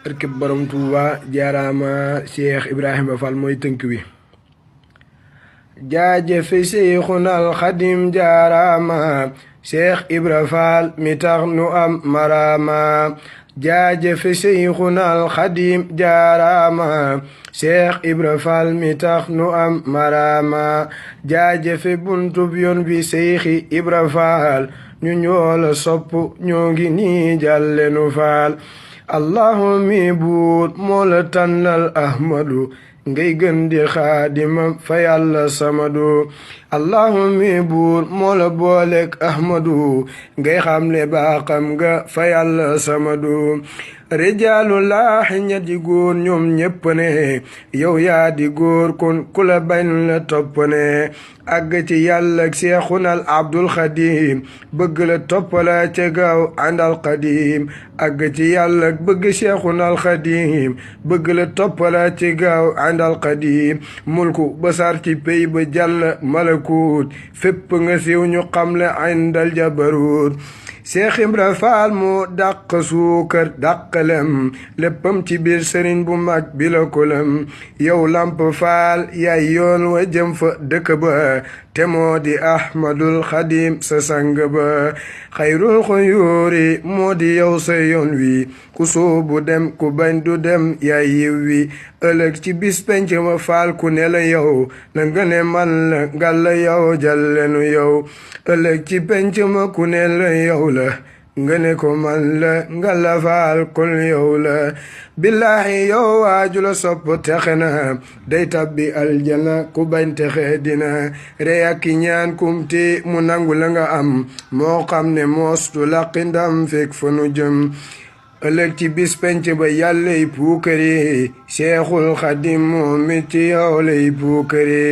barkeb borom Tuuba jaaraama Cheikh Ibrahima Fall mooy tënk wi jaajëfe Seyxunal Xadim jaaraama Cheikh Ibra Fall mi tax nu am maraama jaajëfe Seyxunal Xadim jaaraama Cheikh Ibra Fall mi tax nu am maraama jaajëfe buntub yoon bi Seyxi Ibra Fall ñu ñoola sopp ñoo ngi nii jàlle nu faal allahu mi buur moo la tànnal ahmadu ngay gën di xaadimam fa yàlla samadu allahu mi buur moo la booleek ahmadu ngay xamle baaxam nga fa yàlla samadu rijaalu laahi ña di góor ñoom ñépp ne yow yaa di góor kon ku la bañ la topp ne àgg ci yàlla ak seexunal abdul xadim bëgg la toppala ca gaaw àndal xadim àgg ci yàlla ak bëgg seexunal xadim bëgg la toppala ci gaaw àndal xadim mulku basar ci pey ba jàll malakut fépp nga siiw ñu xamle àndal jabarut Seex Ibra Faal moo dàq suukar dàqalem léppam ci biir sëriñ bu mag bi la kolem yow lamp faal yaay yoon wa jëm fa dëkk ba te moo di ahmadul xadim sa sang ba xayrul xuyuuri moo di yow sa yoon wi ku soobu dem ku bañ du dem yaay yiw wi ëllëg ci bis penc ma faal ku ne la yow na nga ne man la ngal la yow jàllenu yow ëllëg ci penc ma ku ne la yow la nga ne ko man la nga la faal kon yow la billaahi yow waaju la sopp texe na day tabbi aljana ku bañ texe dina rey ak ñaan kumti mu nangu la nga am moo xam ne moostu laqi ndam fekk fa nu jëm ëllëg ci bis penc ba yàllay puukare Seexul Xadim moom mi ci yow lay puukare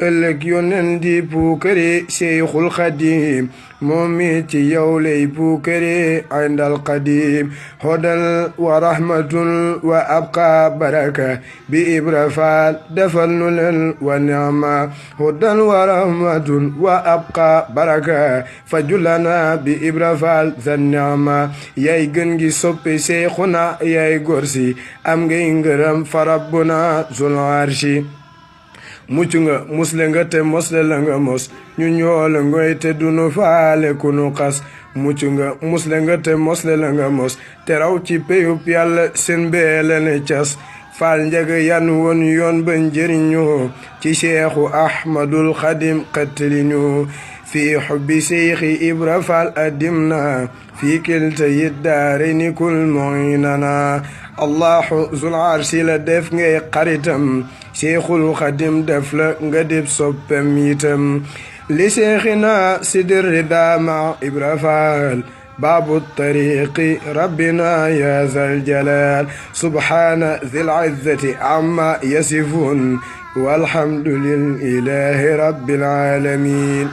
ëllëg yonen di puukare Seexul Xadim moom mi ci yow lay puukare àndal Xadim hodal wa rahmatun wa abqa baraka bi Ibra Faal defal nu leen wa ni'ma hodal wa rahmatun wa abqa baraka fajulana bi Ibra Faal za ni'ma yaay gën gi soppe Seexuna yaay gorsi am ngay ngërëm fa rabbuna zul arshi mucc nga musle nga te mosle la nga mos ñu ñoola ngoy te dunu faale ku nu xas mucc nga musle nga te mosle la nga mos te raw ci peyub yàlla seen beele ne cas faal njaga yan woon yoon ba njëriñu ci Seexu Ahmadul Xadim xettaliñu fi xubbi Seyxi Ibra Faal adimna fi kilta yiddaare ni kul moynana allahu zul arsi la def ngay xaritam Seexul Xadim def la nga dib soppem itam li seexina sidir rida ma Ibra Faal baabu tariqi rabbina ya zal jalal subhana zil izzati amma yasifun walhamdu lillahi rabbil alamin